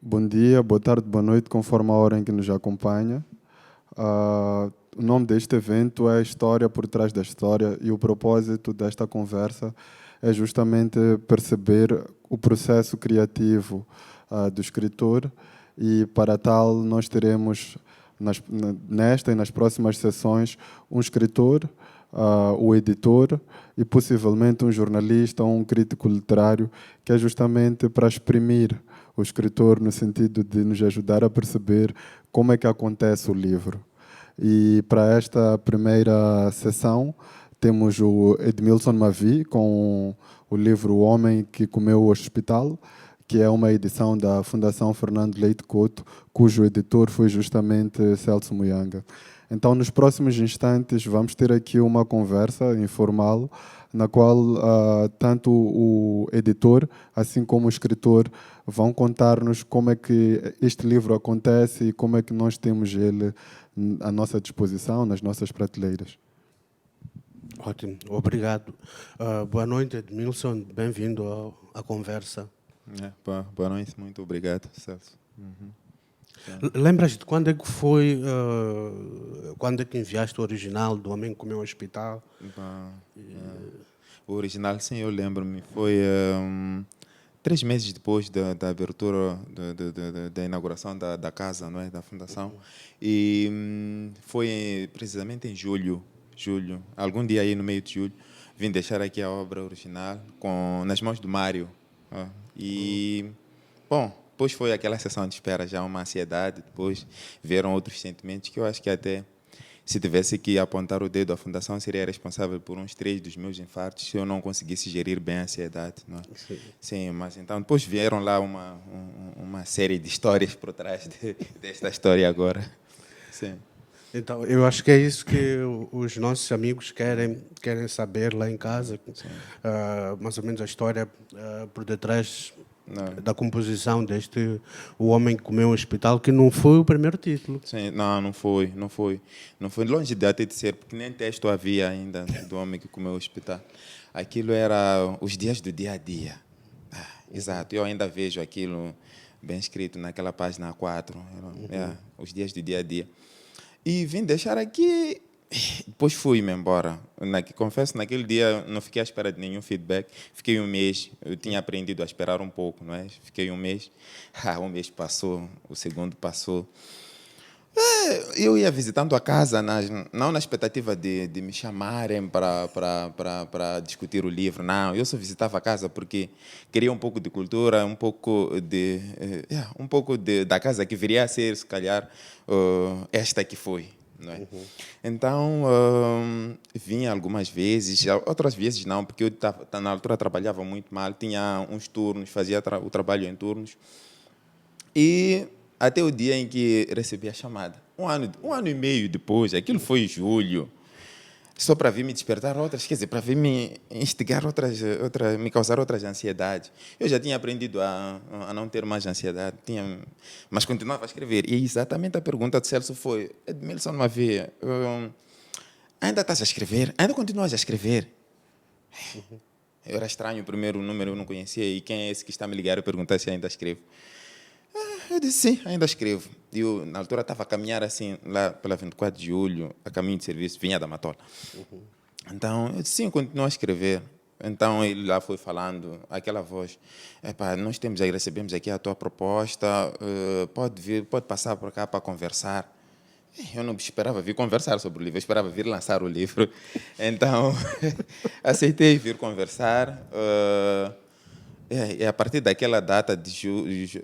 Bom dia, boa tarde, boa noite, conforme a hora em que nos acompanha. O nome deste evento é História por Trás da História e o propósito desta conversa é justamente perceber o processo criativo do escritor e, para tal, nós teremos nesta e nas próximas sessões um escritor, o editor e possivelmente um jornalista ou um crítico literário, que é justamente para exprimir o escritor no sentido de nos ajudar a perceber como é que acontece o livro. E para esta primeira sessão temos o Edmilson Mavi com o livro O Homem que Comeu o Hospital, que é uma edição da Fundação Fernando Leite Couto, cujo editor foi justamente Celso Muyanga. Então, nos próximos instantes, vamos ter aqui uma conversa informal, na qual tanto o editor, assim como o escritor, vão contar-nos como é que este livro acontece e como é que nós temos ele à nossa disposição, nas nossas prateleiras. Ótimo, obrigado. Boa noite, Edmilson, bem-vindo à conversa. Boa noite, muito obrigado, Celso. Lembras de quando é que foi, quando é que enviaste o original do Homem que Comeu o Hospital? O original, sim, eu lembro-me, foi 3 meses depois da abertura, da inauguração da casa, não é, da fundação, e foi precisamente em julho, algum dia aí no meio de julho, vim deixar aqui a obra original nas mãos do Mário. E, bom, depois foi aquela sessão de espera, já uma ansiedade, depois vieram outros sentimentos que eu acho que até, se tivesse que apontar o dedo à fundação, seria responsável por uns 3 dos meus infartos se eu não conseguisse gerir bem a ansiedade. Não é? Sim, mas então depois vieram lá uma série de histórias por trás desta história agora. Sim. Então, eu acho que é isso que os nossos amigos querem saber lá em casa, mais ou menos a história por detrás da composição deste O Homem que Comeu o Hospital, que não foi o primeiro título. Sim, não foi. Não foi longe de até de ser, porque nem texto havia ainda do Homem que Comeu o Hospital. Aquilo era os dias do dia a dia. Exato, eu ainda vejo aquilo bem escrito naquela página 4, os dias do dia a dia. E vim deixar aqui, depois fui-me embora. Confesso, naquele dia não fiquei à espera de nenhum feedback. Fiquei um mês, eu tinha aprendido a esperar um pouco, não é? Fiquei um mês, um mês passou, o segundo passou. Eu ia visitando a casa, não na expectativa de me chamarem para discutir o livro, não. Eu só visitava a casa porque queria um pouco de cultura, um pouco da casa que viria a ser, se calhar, esta que foi. Não é? Então, vim algumas vezes, outras vezes não, porque eu na altura trabalhava muito mal, tinha uns turnos, fazia o trabalho em turnos. E até o dia em que recebi a chamada. Um ano e meio depois, aquilo foi em julho, só para vir me despertar outras, quer dizer, para vir me instigar me causar outras ansiedades. Eu já tinha aprendido a não ter mais ansiedade, mas continuava a escrever. E exatamente a pergunta de Celso foi: Edmilson Mavi, ainda estás a escrever? Ainda continuas a escrever? Eu era estranho, o primeiro número eu não conhecia, e quem é esse que está a me ligar e perguntar se ainda escrevo? Eu disse, sim, ainda escrevo. Eu, na altura, estava a caminhar assim, lá pela 24 de julho, a caminho de serviço, vinha da Matola. Então, eu disse, sim, continuo a escrever. Então, ele lá foi falando, aquela voz, nós recebemos aqui a tua proposta, pode passar por cá para conversar. Eu não esperava vir conversar sobre o livro, eu esperava vir lançar o livro. Então, aceitei vir conversar. E a partir daquela data de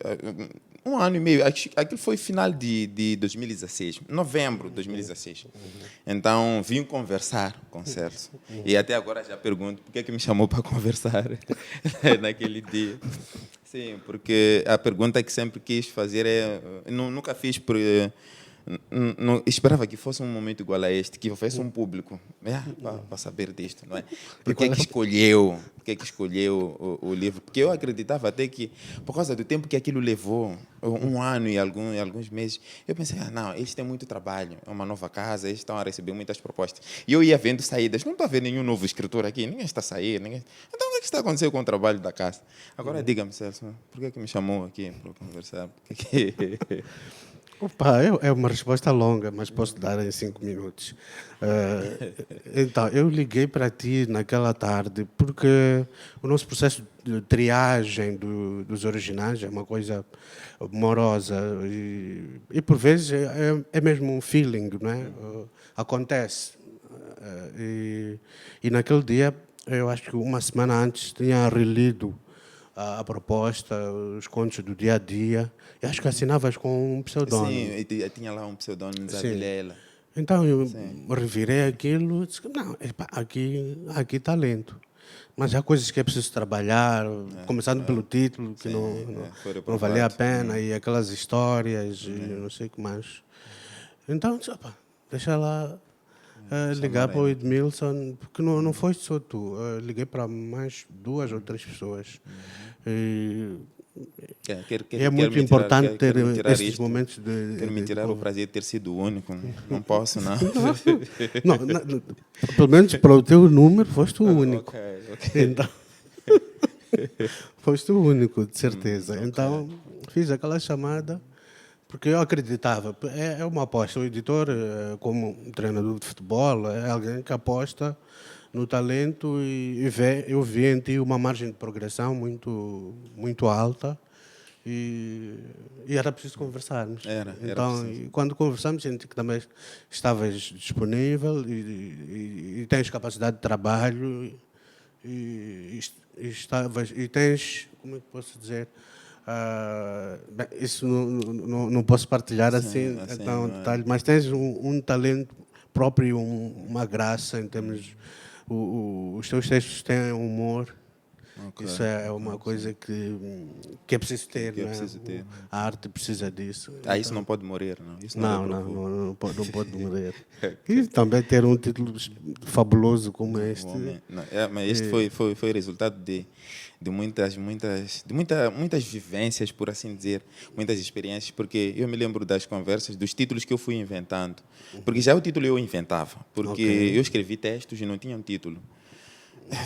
um ano e meio, aquilo foi final de 2016, novembro de 2016. Então, vim conversar com o Celso. E até agora já pergunto por que é que me chamou para conversar naquele dia. Sim, porque a pergunta que sempre quis fazer nunca fiz por... Não, esperava que fosse um momento igual a este, que houvesse um público para saber disto, não é? Por que escolheu o livro? Porque eu acreditava até que, por causa do tempo que aquilo levou, um ano e alguns meses, eu pensei, não, eles têm muito trabalho, é uma nova casa, eles estão a receber muitas propostas. E eu ia vendo saídas, não estou a ver nenhum novo escritor aqui, ninguém está a sair. Então, que está acontecendo com o trabalho da casa? Agora diga-me, Celso, por que me chamou aqui para conversar? Opa, é uma resposta longa, mas posso dar em 5 minutos. Então, eu liguei para ti naquela tarde porque o nosso processo de triagem dos originais é uma coisa morosa e por vezes é mesmo um feeling, não é? Acontece. E naquele dia, eu acho que uma semana antes, tinha relido a proposta, os contos do dia a dia. Eu acho que assinavas com um pseudônimo. Sim, eu tinha lá um pseudônimo, Zavilela. Então eu revirei aquilo e disse: não, epá, aqui há talento. Mas há coisas que é preciso trabalhar, começando pelo título, que não valia a pena, e aquelas histórias, e não sei o que mais. Então, disse, opa, deixa lá ligar para o Edmilson, porque não foste só tu. Liguei para mais 2 ou 3 pessoas. É muito importante ter esses momentos de... Quero me tirar o prazer de ter sido o único. Não posso, não. Não, pelo menos para o teu número, foste o único. Okay. Então, foste o único, de certeza. Então, fiz aquela chamada, porque eu acreditava. É uma aposta. O editor, como um treinador de futebol, é alguém que aposta no talento e eu vi em ti uma margem de progressão muito, muito alta e era preciso conversarmos. Então, quando conversamos, senti que também estavas disponível e tens capacidade de trabalho e tens, como é que posso dizer, isso não posso partilhar assim tão detalhe, mas tens um talento próprio, uma graça em termos... Os teus textos têm humor. Isso é uma coisa que é preciso ter. É preciso ter. A arte precisa disso. Isso não pode morrer, não? Isso não pode morrer. E também ter um título fabuloso como este. Mas este foi resultado de muitas vivências, por assim dizer, muitas experiências, porque eu me lembro das conversas, dos títulos que eu fui inventando. Porque já o título eu inventava, porque eu escrevi textos e não tinha um título.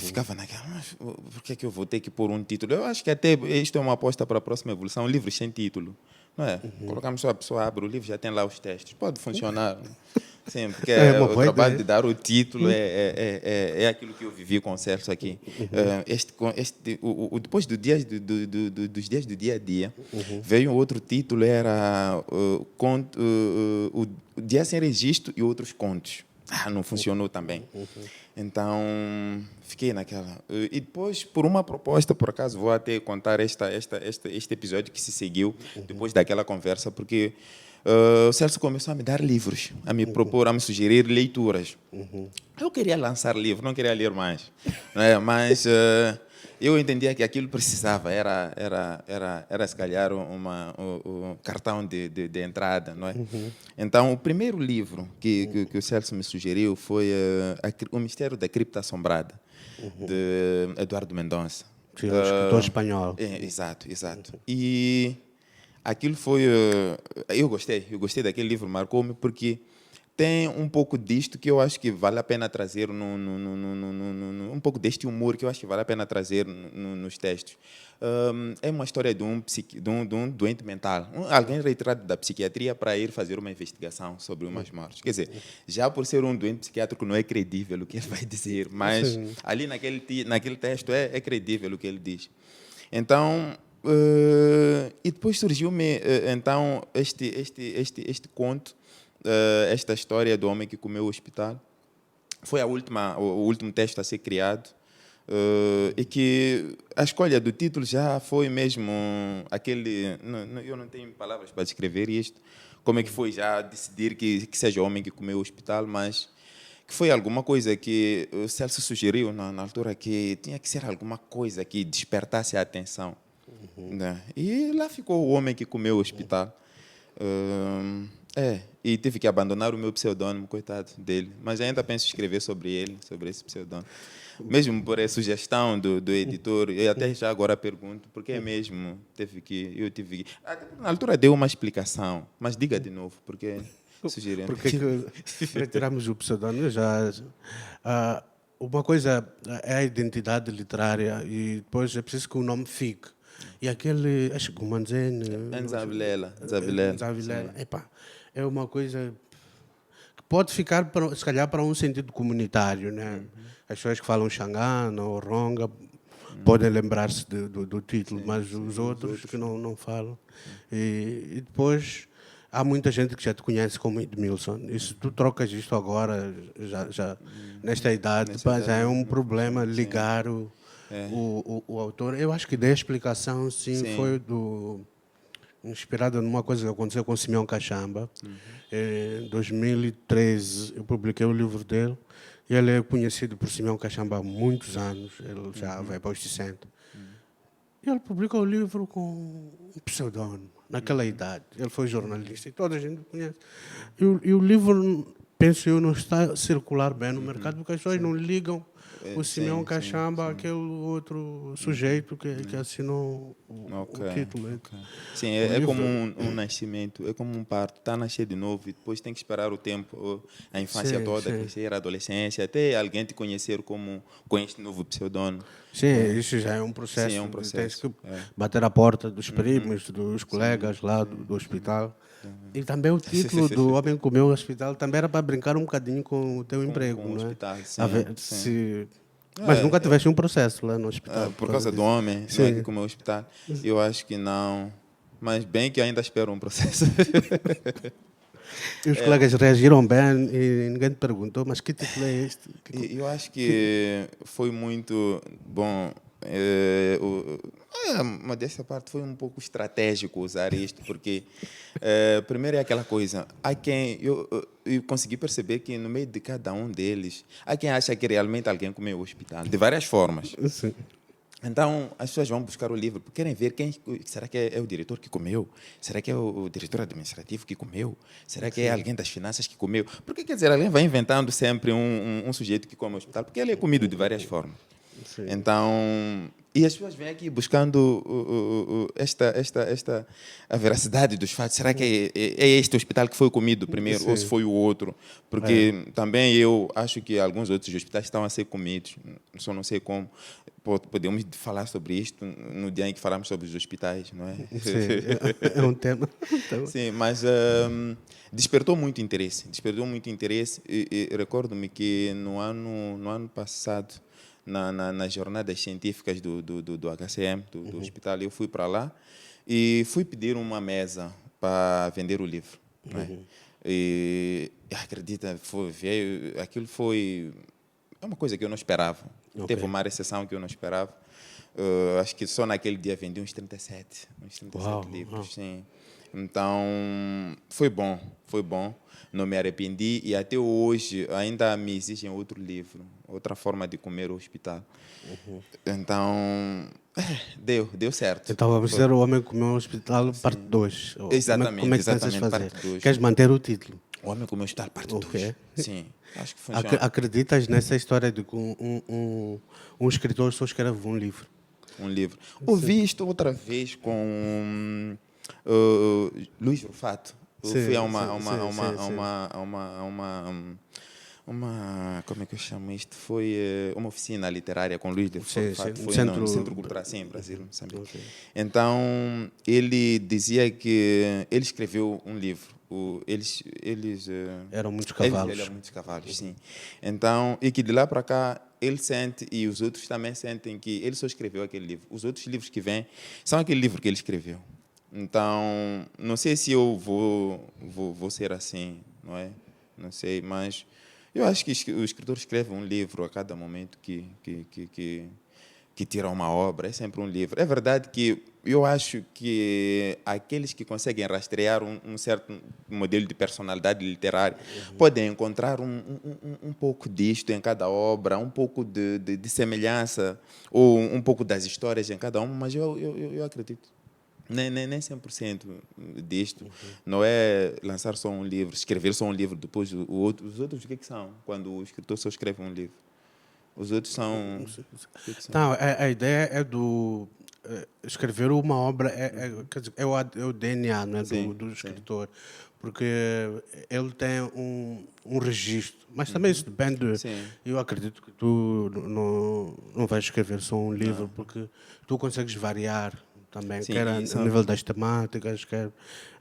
Ficava naquela, mas por que eu vou ter que pôr um título? Eu acho que até isto é uma aposta para a próxima evolução, livros sem título. Não é? Colocamos só a pessoa, abre o livro, já tem lá os textos. Pode funcionar. Sim, porque o trabalho de dar o título é aquilo que eu vivi com o Celso aqui. Depois dos dias do dia a dia, veio um outro título, era o Dia Sem Registro e Outros Contos. Não funcionou também. Então, fiquei naquela. E depois, por uma proposta, por acaso, vou até contar este episódio que se seguiu depois daquela conversa, porque o Celso começou a me dar livros, a me propor, a me sugerir leituras. Eu queria lançar livro, não queria ler mais. Né? Mas eu entendia que aquilo precisava, era se calhar um cartão de entrada. Não é? Então, o primeiro livro que o Celso me sugeriu foi O Mistério da Cripta Assombrada, de Eduardo Mendonça. Sim, um escritor espanhol. Exato. E aquilo foi... eu gostei daquele livro, marcou-me porque tem um pouco disto que eu acho que vale a pena trazer, um pouco deste humor que eu acho que vale a pena trazer nos textos. É uma história de um doente mental, alguém retirado da psiquiatria para ir fazer uma investigação sobre umas mortes. Quer dizer, já por ser um doente psiquiátrico não é credível o que ele vai dizer, mas ali naquele texto é credível o que ele diz. Então... e depois surgiu-me então este conto, esta história do homem que comeu o hospital. Foi o último texto a ser criado, e que a escolha do título já foi mesmo aquele... eu não tenho palavras para descrever isto, como é que foi já decidir que seja o homem que comeu o hospital, mas que foi alguma coisa que o Celso sugeriu na altura, que tinha que ser alguma coisa que despertasse a atenção. Né? E lá ficou o homem que comeu o hospital. E tive que abandonar o meu pseudônimo, coitado dele. Mas ainda penso em escrever sobre ele, sobre esse pseudônimo. Mesmo por a sugestão do editor, eu até já agora pergunto, por que mesmo eu tive que... Na altura deu uma explicação, mas diga de novo, porque sugeriram. Porque retiramos o pseudônimo já... uma coisa é a identidade literária e depois é preciso que o nome fique. E aquele, acho que o Manzene... Nzavilela. Nzavilela, epá, é uma coisa que pode ficar, se calhar, para um sentido comunitário, né? As pessoas que falam Xangana ou Ronga podem lembrar-se do título, mas os outros que não falam. E depois há muita gente que já te conhece como Edmilson. E se tu trocas isto agora, já nesta idade, pá, já é um problema ligar o autor. Eu acho que da explicação, sim, foi inspirada numa coisa que aconteceu com Simeão Cachamba. Em 2013, eu publiquei o livro dele. E ele é conhecido por Simeão Cachamba há muitos anos. Ele já vai para os 60. E ele publicou o livro com um pseudónimo, naquela idade. Ele foi jornalista e toda a gente o conhece. E o livro, penso eu, não está a circular bem no mercado porque as pessoas não ligam o Simeão Cachamba àquele outro sujeito que assinou o título. Sim, é como um nascimento, é como um parto. Está a nascer de novo e depois tem que esperar o tempo, a infância toda, crescer, a adolescência, até alguém te conhecer com este novo pseudônimo. Sim, isso já é um processo. Sim, é um processo. Tens que bater a porta dos primos, dos colegas lá do hospital. E também o título do Homem que Comeu o Hospital também era para brincar um bocadinho com o teu emprego, com o não é? hospital, sim, A ver, mas nunca tiveste um processo lá no hospital. Por causa do homem, não é que comeu o hospital. Eu acho que não. Mas bem que ainda espero um processo. E os colegas reagiram bem e ninguém te perguntou, mas que título é este? Eu acho que foi muito bom. Mas dessa parte foi um pouco estratégico usar isto, porque primeiro é aquela coisa, há quem eu consegui perceber que no meio de cada um deles há quem acha que realmente alguém comeu o hospital, de várias formas. Sim. Então, as pessoas vão buscar o livro porque querem ver será que é o diretor que comeu? Será que é o diretor administrativo que comeu? Será que é alguém das finanças que comeu? Porque, quer dizer, alguém vai inventando sempre um sujeito que come o hospital, porque ele é comido de várias formas. Sim. Então, e as pessoas vêm aqui buscando a veracidade dos fatos. Será que é este hospital que foi comido primeiro ou se foi o outro? Porque também eu acho que alguns outros hospitais estão a ser comidos, só não sei como. Podemos falar sobre isto no dia em que falamos sobre os hospitais, não é? Sim, é um tema. Sim, mas despertou muito interesse. E recordo-me que no ano passado, nas jornadas científicas do HCM, do hospital, eu fui para lá e fui pedir uma mesa para vender o livro. Não é? E acredita, aquilo foi uma coisa que eu não esperava. Teve uma recessão que eu não esperava. Acho que só naquele dia vendi uns 37 livros. Sim. Então, foi bom. Não me arrependi e até hoje ainda me exigem outro livro, outra forma de comer o hospital. Então, deu certo. Então vamos dizer o Homem que Comeu o Hospital, parte 2. Exatamente, como é que pensas fazer? parte 2. Queres manter o título? O Homem que Comeu o Hospital, parte 2. Sim, acho que funciona. Acreditas nessa história de que um escritor só escreve um livro? Um livro. Ouvi isto outra vez com Luís Rufato. Eu fui a uma como é que eu chamo isto? Foi uma oficina literária com Luís Rufato. Foi no Centro Cultural, sim, em Brasil, Moçambique. Então, ele dizia que ele escreveu um livro. Eles eram muitos cavalos. Eles eram muitos cavalos, sim. Então, e que de lá para cá ele sente e os outros também sentem que ele só escreveu aquele livro. Os outros livros que vêm são aquele livro que ele escreveu. Então, não sei se eu vou ser assim, não é? Não sei, mas eu acho que o escritor escreve um livro a cada momento que tira uma obra, é sempre um livro. É verdade que eu acho que aqueles que conseguem rastrear um certo modelo de personalidade literária podem encontrar um pouco disto em cada obra, um pouco de semelhança, ou um pouco das histórias em cada uma, mas eu acredito. Nem 100% disto. Não é lançar só um livro, escrever só um livro, depois os outros o que são? Quando o escritor só escreve um livro. Os outros são... Não, a ideia é do escrever uma obra quer dizer, é o DNA, né, Sim, do sim. escritor, porque ele tem um registro, mas também isso depende. Sim. Eu acredito que tu não vais escrever só um livro, porque tu consegues variar também, Sim, quer a e nível das temáticas, quer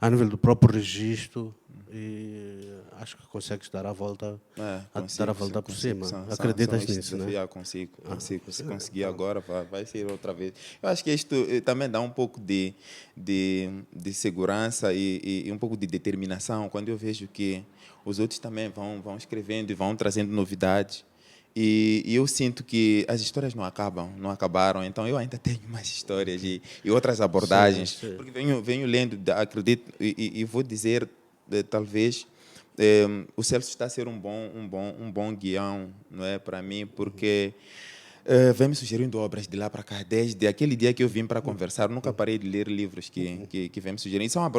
a nível do próprio registro, e acho que consegues dar a volta, dar a volta por cima. São Acreditas estes nisso, né? desafios, consigo. Se conseguir agora, vai ser outra vez. Eu acho que isto também dá um pouco de segurança e um pouco de determinação quando eu vejo que os outros também vão escrevendo e vão trazendo novidades. E eu sinto que as histórias não acabaram, então eu ainda tenho mais histórias e outras abordagens, Sim. porque venho lendo, acredito, e vou dizer, talvez, o Celso está a ser um bom guião, não é, para mim, porque vem me sugerindo obras de lá para cá, desde aquele dia que eu vim para conversar, nunca parei de ler livros que vem me sugerindo. São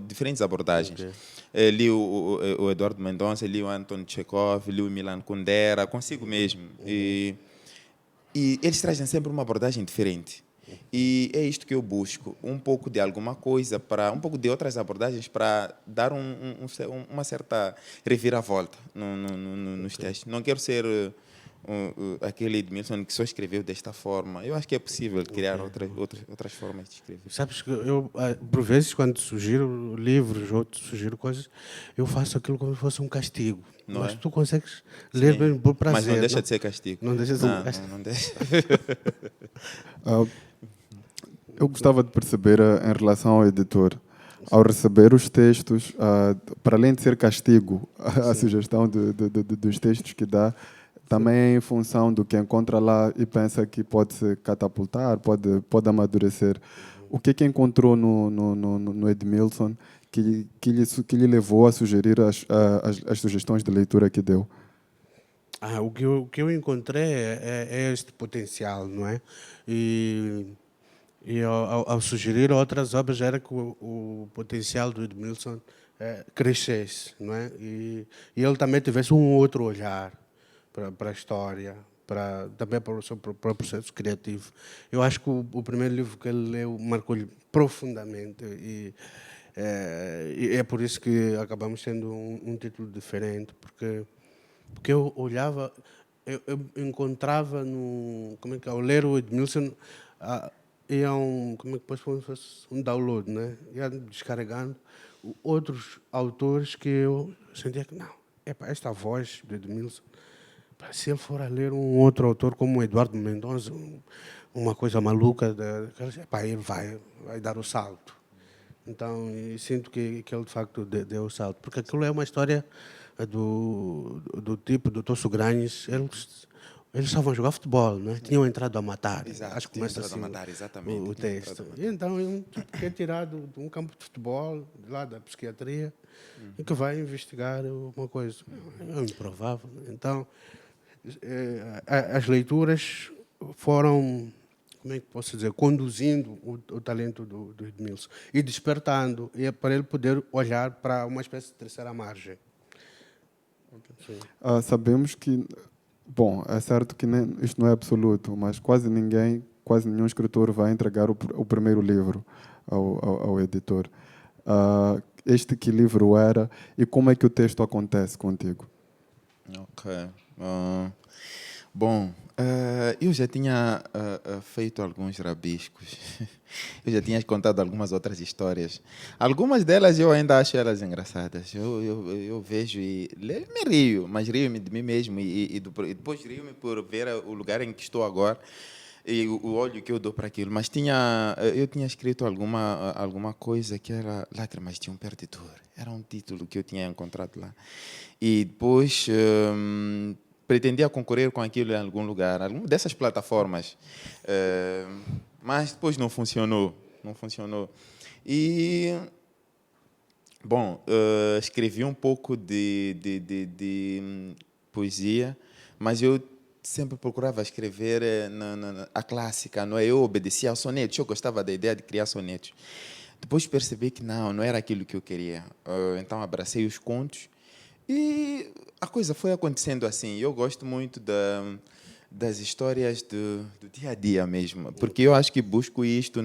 diferentes abordagens. Ok. Li o Eduardo Mendonça, li o Anton Chekhov, li o Milan Kundera, consigo mesmo. E eles trazem sempre uma abordagem diferente. E é isto que eu busco, um pouco de alguma coisa, um pouco de outras abordagens para dar uma certa reviravolta nos textos. Não quero ser aquele Edmilson que só escreveu desta forma. Eu acho que é possível criar outras formas de escrever. Sabes que eu, por vezes, quando sugiro livros ou sugiro coisas, eu faço aquilo como se fosse um castigo. Não Mas é? tu consegues ler Sim, mesmo por mas não prazer. deixa de ser castigo. Não deixa de ser um castigo. Não deixa. Ah, eu gostava de perceber, em relação ao editor, ao receber os textos, para além de ser castigo, a sugestão dos textos que dá, também é em função do que encontra lá e pensa que pode se catapultar, pode amadurecer. O que encontrou no Edmilson que lhe levou a sugerir as sugestões de leitura que deu? O que eu encontrei é este potencial, não é? E ao sugerir outras obras era que o potencial do Edmilson crescesse, não é? E ele também tivesse um outro olhar para a história, também para o seu próprio processo criativo. Eu acho que o primeiro livro que ele leu marcou-lhe profundamente e é por isso que acabamos tendo um título diferente, porque eu olhava, eu encontrava como é que ao ler o Edmilson, ia como é que posso falar, fosse um download, né? Ia descarregando outros autores que eu sentia que não, esta voz do Edmilson, se ele for a ler um outro autor como o Eduardo Mendonça, uma coisa maluca, ele vai dar o salto. Então, eu sinto que ele de facto deu o salto, porque aquilo é uma história do tipo do Tosso Granhes. Eles estavam a jogar futebol, né? Tinham entrado a matar. Exato, Acho que tinham começa entrado a assim matar, exatamente, o tinham entrado texto. a matar. E então, é um tipo que é tirado de um campo de futebol, lá da psiquiatria, e que vai investigar uma coisa. É improvável. Então, as leituras foram, como é que posso dizer, conduzindo o talento do Edmilson e despertando, e para ele poder olhar para uma espécie de terceira margem. Sabemos que, bom, é certo que isto não é absoluto, mas quase nenhum escritor vai entregar o primeiro livro ao editor. Este que livro era e como é que o texto acontece contigo? Ok. Bom, eu já tinha feito alguns rabiscos. Eu já tinha contado algumas outras histórias. Algumas delas eu ainda acho elas engraçadas. Eu vejo e me rio, mas rio-me de mim mesmo e depois rio-me por ver o lugar em que estou agora e o olho que eu dou para aquilo. Mas eu tinha escrito alguma coisa que era Lágrimas de um Perdedor. Era um título que eu tinha encontrado lá. E depois pretendia concorrer com aquilo em algum lugar, alguma dessas plataformas. Mas depois não funcionou. Não funcionou. E, bom, escrevi um pouco de poesia, mas eu sempre procurava escrever a clássica, não é? Eu obedecia aos sonetos, eu gostava da ideia de criar sonetos. Depois percebi que não era aquilo que eu queria. Então abracei os contos e a coisa foi acontecendo assim. Eu gosto muito das histórias do dia a dia mesmo, porque eu acho que busco isto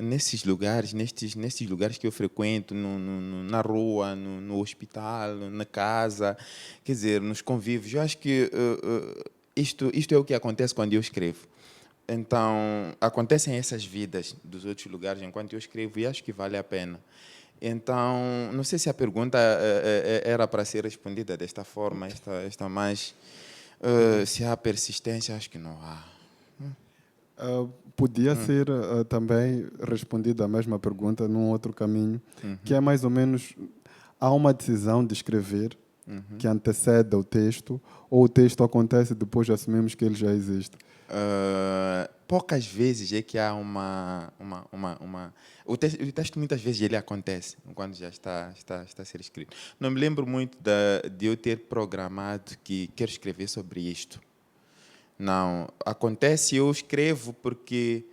nesses lugares, nesses lugares que eu frequento, na rua, no hospital, na casa, quer dizer, nos convívios. Eu acho que isto é o que acontece quando eu escrevo. Então, acontecem essas vidas dos outros lugares enquanto eu escrevo e acho que vale a pena. Então, não sei se a pergunta era para ser respondida desta forma, esta mais... se há persistência, acho que não há. Podia ser também respondida a mesma pergunta num outro caminho, que é mais ou menos, há uma decisão de escrever que antecede o texto, ou o texto acontece depois de assumirmos que ele já existe? Poucas vezes é que há o texto muitas vezes ele acontece quando já está a ser escrito. Não me lembro muito de eu ter programado que quero escrever sobre isto. Não, acontece, eu escrevo porque,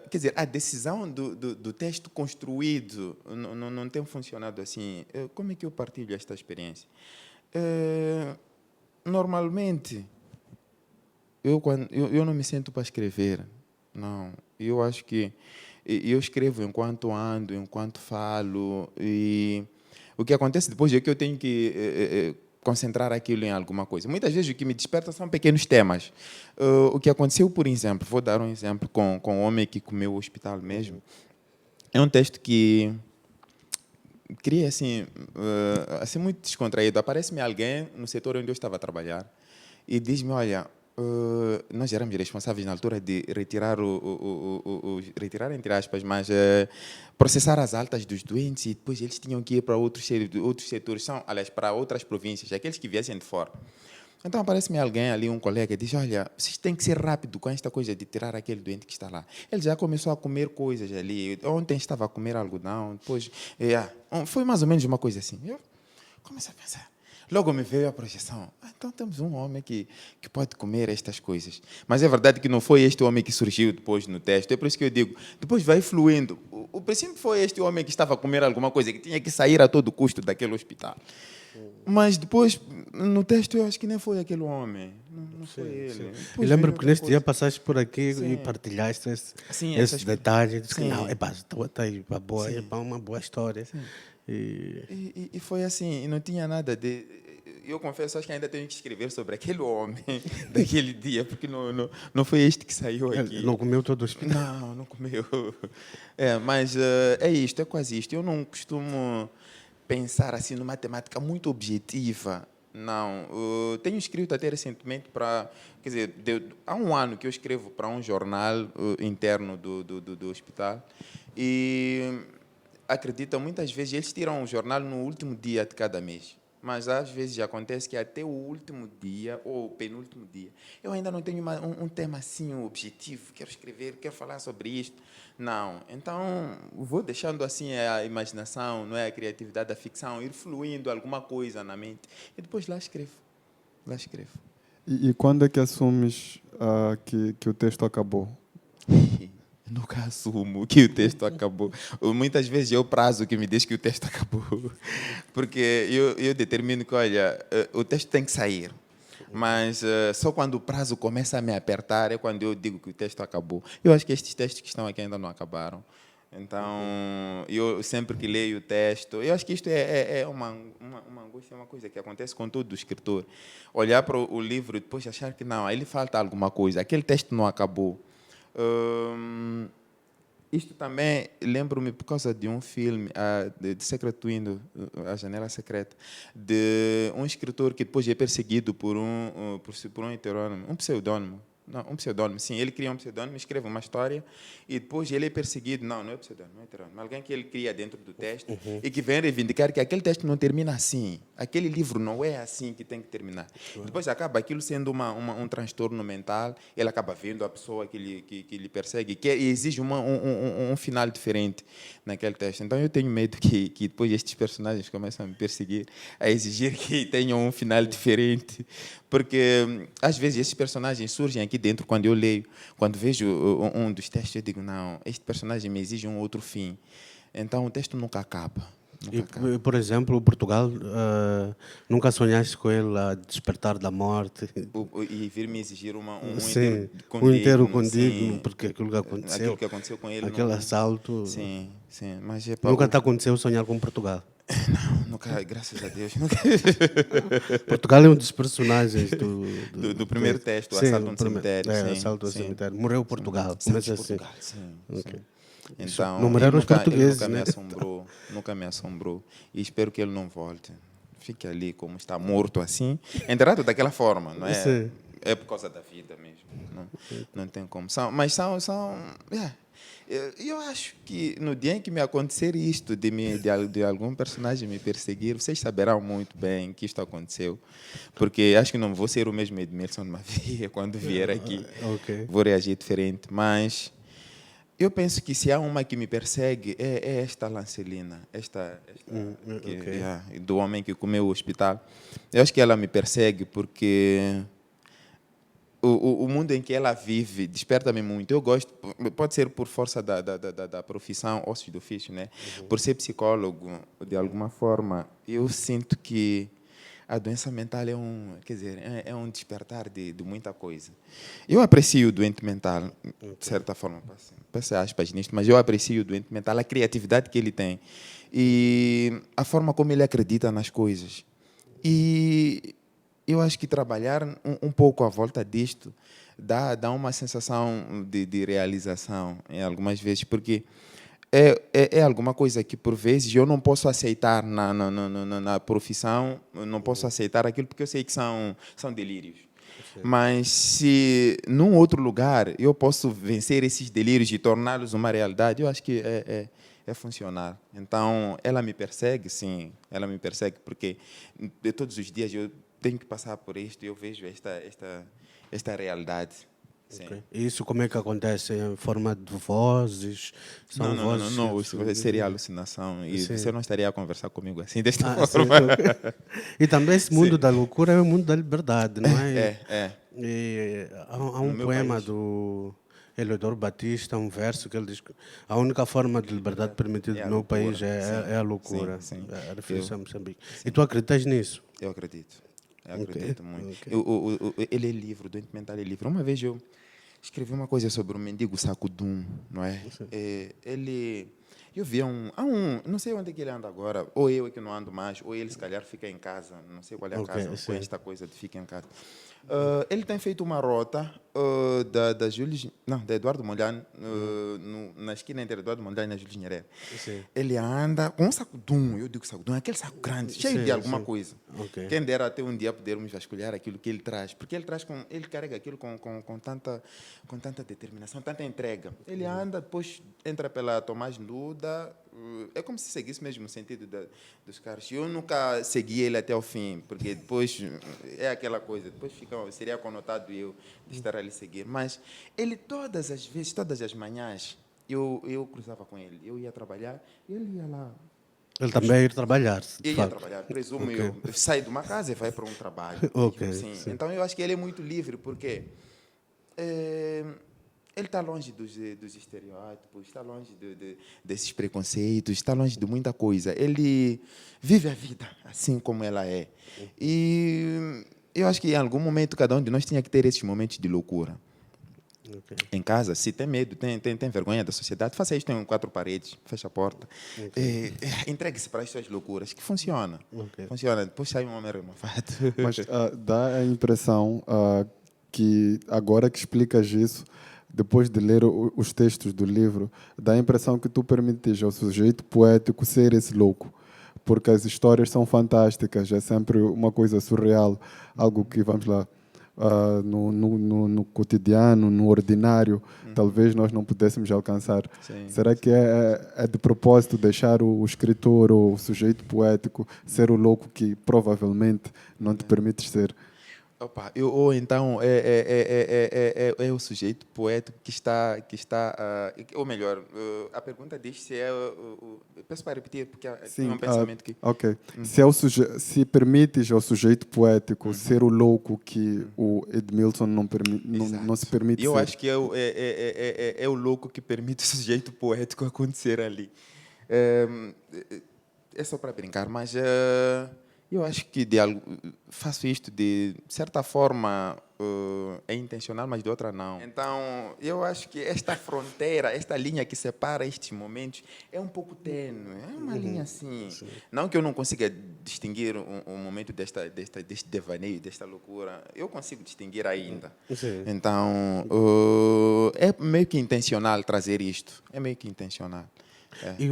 quer dizer, a decisão do texto construído não tem funcionado assim. Como é que eu partilho esta experiência? Normalmente, eu não me sento para escrever, não. Eu acho que eu escrevo enquanto ando, enquanto falo, e o que acontece depois é que eu tenho que concentrar aquilo em alguma coisa. Muitas vezes o que me desperta são pequenos temas. O que aconteceu, por exemplo, vou dar um exemplo com o homem que comeu o hospital mesmo. É um texto que queria assim muito descontraído. Aparece-me alguém no setor onde eu estava a trabalhar e diz-me, olha, nós éramos responsáveis na altura de retirar retirar entre aspas, mas processar as altas dos doentes e depois eles tinham que ir para outros setores, aliás, para outras províncias, aqueles que viessem de fora. Então aparece-me alguém ali, um colega, e diz, olha, vocês têm que ser rápido com esta coisa de tirar aquele doente que está lá. Ele já começou a comer coisas ali, ontem estava a comer algodão, depois, foi mais ou menos uma coisa assim. Eu comecei a pensar. Logo me veio a projeção. Então temos um homem que pode comer estas coisas. Mas é verdade que não foi este homem que surgiu depois no texto. É por isso que eu digo, depois vai fluindo. O princípio foi este homem que estava a comer alguma coisa, que tinha que sair a todo custo daquele hospital. Mas depois, no texto, eu acho que nem foi aquele homem. Não foi ele. Eu lembro que neste dia passaste por aqui e partilhaste esse detalhe. Disse que não, está aí uma boa história. E foi assim, e não tinha nada de... Eu confesso, acho que ainda tenho que escrever sobre aquele homem daquele dia, porque não foi este que saiu aqui. Não comeu todo o hospital? Não comeu. Mas é isto, é quase isto. Eu não costumo pensar assim numa temática muito objetiva. Não. Tenho escrito até recentemente para... Quer dizer, há um ano que eu escrevo para um jornal interno do hospital e... acredita, muitas vezes eles tiram o jornal no último dia de cada mês. Mas às vezes acontece que até o último dia ou o penúltimo dia, eu ainda não tenho um tema assim objetivo, quero escrever, quero falar sobre isto. Não. Então, vou deixando assim a imaginação, não é, a criatividade, a ficção, ir fluindo alguma coisa na mente. E depois lá escrevo. E quando é que assumes que o texto acabou? Nunca assumo que o texto acabou. Muitas vezes é o prazo que me diz que o texto acabou. Porque eu determino que, olha, o texto tem que sair. Mas só quando o prazo começa a me apertar é quando eu digo que o texto acabou. Eu acho que estes textos que estão aqui ainda não acabaram. Então, eu sempre que leio o texto, eu acho que isto é uma angústia, é uma coisa que acontece com todo escritor. Olhar para o livro e depois achar que não, aí lhe falta alguma coisa, aquele texto não acabou. Isto também lembro-me por causa de um filme de Secret Window, A Janela Secreta, de um escritor que depois é perseguido por um heterônimo, um pseudônimo. Não, um pseudônimo, sim. Ele cria um pseudônimo, escreve uma história e depois ele é perseguido. Não é pseudônimo, não é heterônimo. Alguém que ele cria dentro do texto e que vem reivindicar que aquele texto não termina assim. Aquele livro não é assim que tem que terminar. Depois acaba aquilo sendo um transtorno mental. Ele acaba vendo a pessoa que lhe persegue que exige um final diferente naquele texto. Então eu tenho medo que depois estes personagens começam a me perseguir, a exigir que tenham um final diferente. Porque às vezes esses personagens surgem aqui dentro quando eu leio, quando vejo um dos textos, eu digo, não, este personagem me exige um outro fim. Então o texto nunca acaba. E, por exemplo, Portugal, nunca sonhaste com ele a despertar da morte? E vir me exigir um Sim, inteiro um inteiro condigno, condigno, sim, porque aquilo que aconteceu, aquilo que aconteceu com ele. aquele Não, assalto, sim, sim, mas é nunca te aconteceu sonhar com Portugal? não, nunca, graças a Deus, nunca. Portugal é um dos personagens Do primeiro texto, o sim, assalto a um cemitério, sim, assalto ao sim. cemitério. Morreu Portugal, Santos começa assim. Portugal, sim, Ok. sim. Não Então, morreram os ele portugueses, nunca me né? assombrou, nunca me assombrou. E espero que ele não volte. Fique ali como está morto assim, enterrado daquela forma, não é? Sim. É por causa da vida mesmo. Não, não tem como. Mas são eu acho que no dia em que me acontecer isto, de algum personagem me perseguir, vocês saberão muito bem que isto aconteceu. Porque acho que não vou ser o mesmo Edmilson Mavia quando vier aqui. Ok. Vou reagir diferente. Mas eu penso que se há uma que me persegue, é esta Lancelina, Ok. do homem que comeu o hospital. Eu acho que ela me persegue porque o mundo em que ela vive desperta-me muito. Eu gosto, pode ser por força da profissão, ossos do ofício, né? Por ser psicólogo, de alguma forma, eu sinto que a doença mental quer dizer, é um despertar de muita coisa. Eu aprecio o doente mental, de certa forma, peço aspas nisto, mas eu aprecio o doente mental, a criatividade que ele tem e a forma como ele acredita nas coisas. E eu acho que trabalhar um pouco à volta disto dá uma sensação de realização em algumas vezes, porque é alguma coisa que, por vezes, eu não posso aceitar na profissão, eu não posso aceitar aquilo porque eu sei que são delírios. Mas se num outro lugar eu posso vencer esses delírios e torná-los uma realidade, eu acho que é funcionar. Então, ela me persegue, sim, ela me persegue, porque de todos os dias eu tenho que passar por isto e eu vejo esta realidade. Sim. Ok. E isso como é que acontece? Em forma de vozes? São vozes? Não, isso seria alucinação e Sim. você não estaria a conversar comigo assim, desta Sim, forma. ok. E também esse mundo da loucura é o mundo da liberdade, não é? É. E há No um meu poema país. do Eleodoro Batista, um verso que ele diz que a única forma de liberdade permitida É no a meu loucura. país Sim, é a loucura. sim. É a referência a Moçambique. E Sim. tu acreditas nisso? Eu acredito. Eu Ok, acredito muito. ok. Ele é livre, o doente mental é livre. Uma vez eu escrevi uma coisa sobre o mendigo Sacudum, não é? Eu vi não sei onde é que ele anda agora, ou eu é que não ando mais, ou ele se calhar fica em casa, não sei qual é a Ok, casa, com sim. esta coisa de fica em casa. Ele tem feito uma rota da Júlio, não, da Eduardo Mondlane, na esquina entre Eduardo Mondlane e Júlio Nyerere. Sim. Ele anda com um sacudum, eu digo sacudum, aquele saco grande, cheio Sim, de alguma sim. coisa. Ok. Quem dera até um dia podermos vasculhar aquilo que ele traz, porque ele carrega aquilo com tanta determinação, tanta entrega. Ele anda, depois entra pela Tomás Nduda, é como se seguisse mesmo o sentido dos carros. Eu nunca segui ele até o fim, porque depois é aquela coisa, depois seria conotado eu de estar ali seguir. Mas ele todas as vezes, todas as manhãs, eu cruzava com ele, eu ia trabalhar, ele ia lá. Ele também ir trabalhar, de Eu ia facto. trabalhar, presumo Ok. eu saio de uma casa e vai para um trabalho. Ok, Sim. sim. Então eu acho que ele é muito livre, porque ele está longe dos estereótipos, está longe desses preconceitos, está longe de muita coisa. Ele vive a vida assim como ela é. E eu acho que em algum momento cada um de nós tinha que ter esses momentos de loucura. Ok. Em casa, se tem medo, tem vergonha da sociedade, faça isto em 4 paredes, fecha a porta. Entregue-se para as suas loucuras, que funciona. Ok. Funciona. Depois sai um homem renovado. Mas dá a impressão que, agora que explicas isso, depois de ler os textos do livro, dá a impressão que tu permites ao sujeito poético ser esse louco. Porque as histórias são fantásticas, é sempre uma coisa surreal, algo que, vamos lá, no cotidiano, no ordinário, talvez nós não pudéssemos alcançar. Sim, Será que é de propósito deixar o escritor ou o sujeito poético ser o louco que provavelmente não te permite ser? Opa, ou então é o sujeito poético que está ou melhor, a pergunta diz se peço para repetir, porque tem um pensamento que... ok. Se permites ao sujeito poético ser o louco que o Edmilson não se permite Eu ser. acho que é o louco que permite o sujeito poético acontecer ali. é só para brincar, mas eu acho que faço isto de certa forma é intencional, mas de outra não. Então, eu acho que esta fronteira, esta linha que separa estes momentos é um pouco tênue, é uma linha assim. Sim. Não que eu não consiga distinguir um momento deste devaneio, desta loucura, eu consigo distinguir ainda. Sim. Então, é meio que intencional trazer isto, é meio que intencional. É. E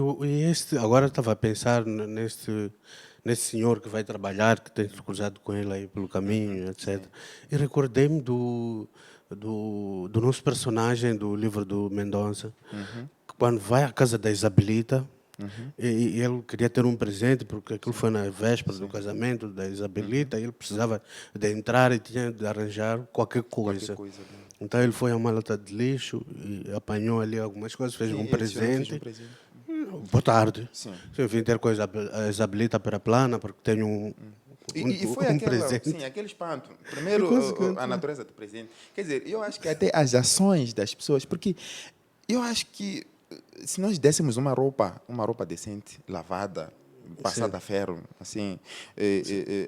agora estava a pensar nesse senhor que vai trabalhar, que tem cruzado com ele aí pelo caminho, etc. E recordei-me do nosso personagem do livro do Mendonça, que quando vai à casa da Isabelita, e ele queria ter um presente, porque aquilo foi na véspera do casamento da Isabelita, e ele precisava de entrar e tinha de arranjar qualquer coisa. Coisa, né? Então ele foi a uma lata de lixo e apanhou ali algumas coisas, fez Sim, um ele tirou, fez presente. um presente. Boa tarde. Sim. Eu vim ter com a Isabelita para a plana, porque tenho E foi um presente. sim, aquele espanto. Primeiro, consequente. a natureza do presente. Quer dizer, eu acho que até as ações das pessoas, porque eu acho que se nós dessemos uma roupa decente, lavada, passada a ferro, assim,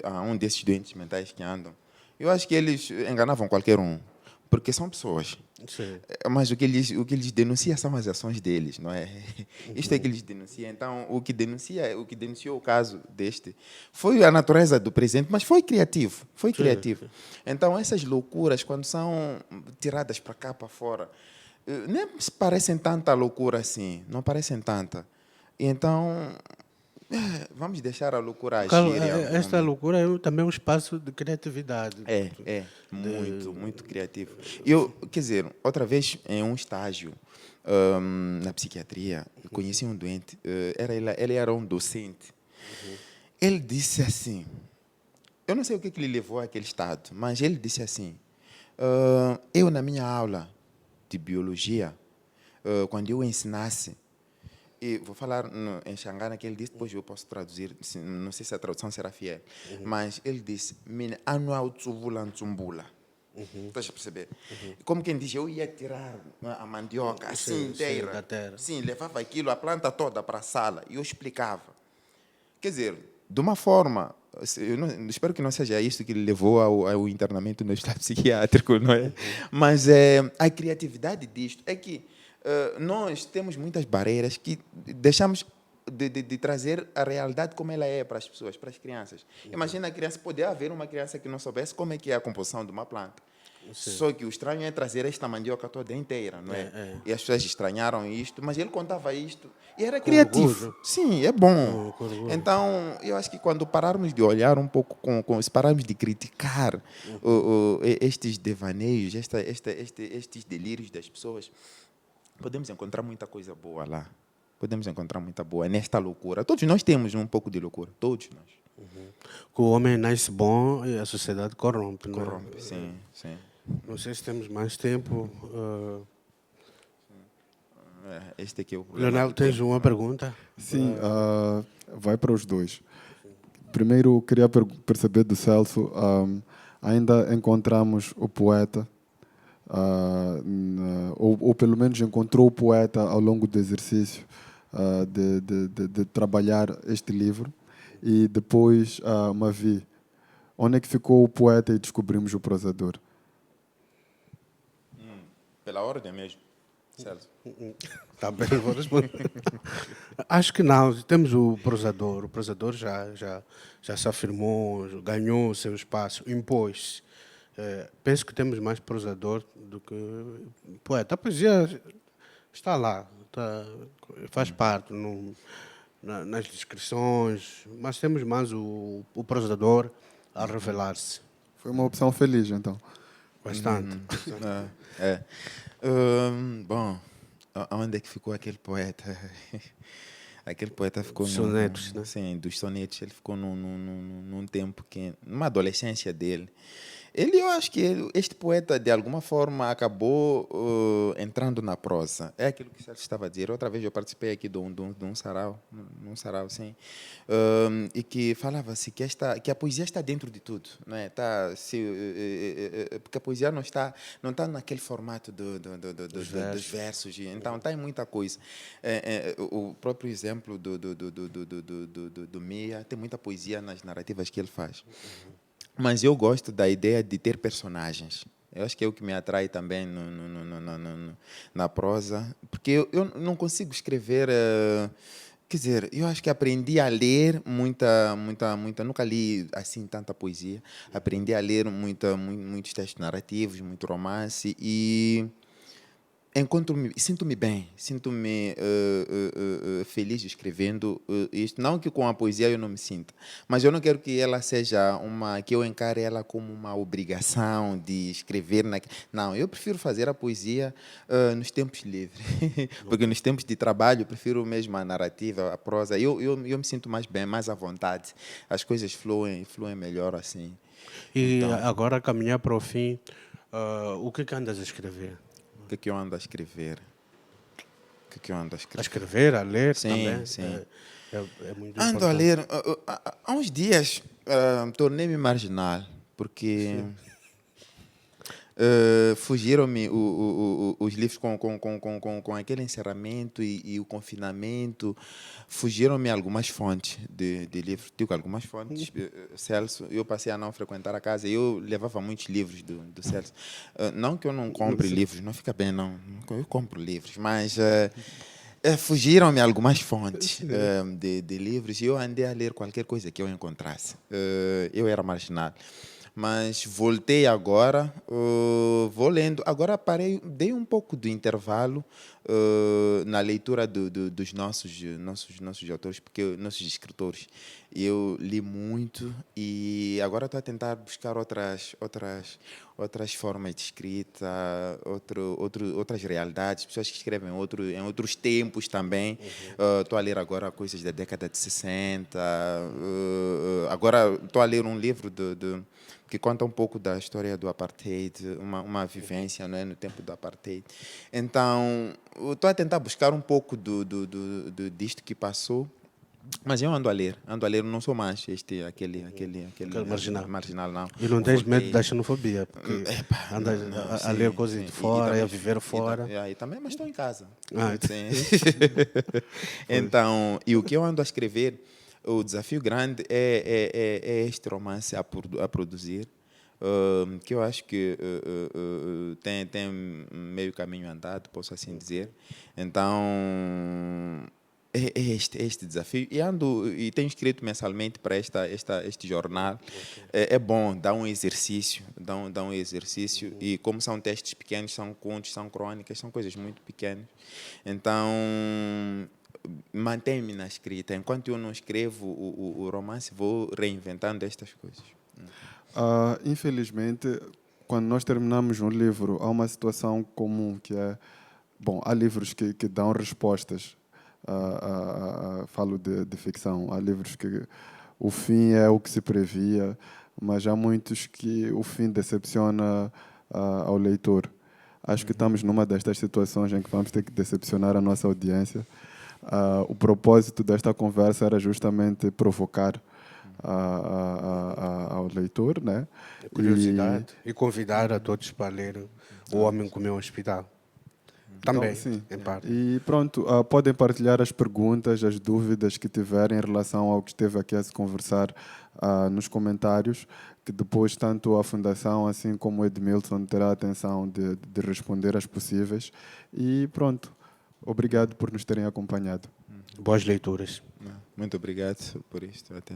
a um desses doentes mentais que andam, eu acho que eles enganavam qualquer um, porque são pessoas. Sim. Mas o que eles denunciam são as ações deles, não é? Isto é que eles denunciam. Então, o que denunciou o caso deste foi a natureza do presente, mas foi criativo, foi criativo. Então, essas loucuras, quando são tiradas para cá, para fora, nem parecem tanta loucura assim, não parecem tanta. E então, vamos deixar a loucura agir. Esta loucura é também um espaço de criatividade. Muito criativo. Quer dizer, outra vez em um estágio na psiquiatria, conheci um doente, ele era um docente. Ele disse assim, eu não sei o que lhe levou àquele estado, mas ele disse assim, eu na minha aula de biologia, quando eu ensinasse, e vou falar em Xangana que ele disse, depois eu posso traduzir, não sei se a tradução será fiel, mas ele disse, "Mine anual tsuvula ntumbula." Estás a perceber? Como quem diz, eu ia tirar a mandioca assim inteira. da terra. Sim, levava aquilo, a planta toda para a sala e eu explicava. Quer dizer, de uma forma, espero que não seja isso que levou ao internamento no estado psiquiátrico, não é? Mas a criatividade disto é que nós temos muitas barreiras que deixamos de trazer a realidade como ela é para as pessoas, para as crianças. Imagina a criança, poder haver uma criança que não soubesse como é que é a composição de uma planta. Sim. Só que o estranho é trazer esta mandioca toda inteira, não é? E as pessoas estranharam isto, mas ele contava isto e era criativo. orgulho. Sim, é bom. Com orgulho. Então, eu acho que quando pararmos de olhar um pouco, se pararmos de criticar estes devaneios, estes delírios das pessoas, podemos encontrar muita coisa boa lá. Podemos encontrar muita boa nesta loucura. Todos nós temos um pouco de loucura, todos nós. Que o homem nasce bom e a sociedade corrompe. Não é? Corrompe, sim, sim. Não sei se temos mais tempo. Este aqui é o problema. Leonel, tens uma pergunta? Sim, vai para os dois. Primeiro, eu queria perceber do Celso, ainda encontramos o poeta, ou pelo menos encontrou o poeta ao longo do exercício de trabalhar este livro, e depois, Mavi, onde é que ficou o poeta e descobrimos o prosador? Pela ordem mesmo, Celso. Tá bem, vou responder. Acho que não. Temos o prosador. O prosador já se afirmou, ganhou o seu espaço, impôs. Penso que temos mais prosador do que poeta. A poesia está lá, faz parte nas descrições, mas temos mais o prosador a revelar-se. Foi uma opção feliz, então. Bastante. Bom, onde é que ficou aquele poeta? Aquele poeta ficou Dos sonetos, né? Sim, dos sonetos. Ele ficou num tempo numa adolescência dele. Eu acho que este poeta, de alguma forma, acabou entrando na prosa. É aquilo que o Celso estava a dizer. Outra vez eu participei aqui de um sarau, sim, e que falava-se que a poesia está dentro de tudo, não é? porque a poesia não está naquele formato dos versos. Então, tem muita coisa. O próprio exemplo do Mia, tem muita poesia nas narrativas que ele faz. Mas eu gosto da ideia de ter personagens. Eu acho que é o que me atrai também na prosa, porque eu não consigo escrever. Quer dizer, eu acho que aprendi a ler muita. Nunca li assim tanta poesia. Aprendi a ler muitos textos narrativos, muito romance e sinto-me bem, sinto-me feliz escrevendo isto. Não que com a poesia eu não me sinta, mas eu não quero que ela seja que eu encare ela como uma obrigação de escrever. Não, eu prefiro fazer a poesia nos tempos livres, porque nos tempos de trabalho eu prefiro mesmo a narrativa, a prosa. Eu me sinto mais bem, mais à vontade. As coisas fluem melhor assim. E Então, agora, caminhar para o fim, o que andas a escrever? o que é que eu ando a escrever? O que é que eu ando a A escrever? escrever, a ler Sim, também? sim. É muito Ando a importante. ler. Há uns dias tornei-me marginal, porque fugiram-me os livros com aquele encerramento e o confinamento. Fugiram-me algumas fontes de livros. Digo, algumas fontes. Celso, eu passei a não frequentar a casa. Eu levava muitos livros do Celso. Não que eu não compre livros, não fica bem, não. Eu compro livros, mas fugiram-me algumas fontes de livros e eu andei a ler qualquer coisa que eu encontrasse. Eu era marginal. Mas voltei agora, vou lendo. Agora parei, dei um pouco de intervalo na leitura dos nossos autores, porque nossos escritores. Eu li muito e agora estou a tentar buscar outras formas de escrita, outras realidades, pessoas que escrevem em outros tempos também. Estou a ler agora coisas da década de 60. Agora estou a ler um livro que conta um pouco da história do apartheid, uma vivência, não é, no tempo do apartheid. Então, estou a tentar buscar um pouco disto que passou, mas eu ando a ler, não sou mais aquele marginal, não. E não tens Voltei. medo da xenofobia, porque Epá, andas não, a sim, ler coisas sim. de fora, também, a viver fora. E também, mas estou em casa. Ah, Sim. Então, e o que eu ando a escrever, o desafio grande é este romance a produzir, que eu acho que tem meio caminho andado, posso assim dizer. Então, é este desafio. E tenho escrito mensalmente para este jornal. É bom, dá um exercício, dá um exercício. E como são textos pequenos, são contos, são crônicas, são coisas muito pequenas. Então, mantenho-me na escrita. Enquanto eu não escrevo o romance, vou reinventando estas coisas. Infelizmente, quando nós terminamos um livro, há uma situação comum que é... Bom, há livros que dão respostas. Falo de ficção. Há livros que o fim é o que se previa, mas há muitos que o fim decepciona ao leitor. Acho que estamos numa destas situações em que vamos ter que decepcionar a nossa audiência. O propósito desta conversa era justamente provocar ao leitor, né? Curiosidade. E convidar a todos para lerem O Homem Comeu um Hospital. Também, então, sim. em parte. E pronto, podem partilhar as perguntas, as dúvidas que tiverem em relação ao que esteve aqui a se conversar nos comentários, que depois tanto a Fundação assim como o Edmilson terá a atenção de responder as possíveis. E pronto, obrigado por nos terem acompanhado. Boas leituras. Muito obrigado por isto. Até.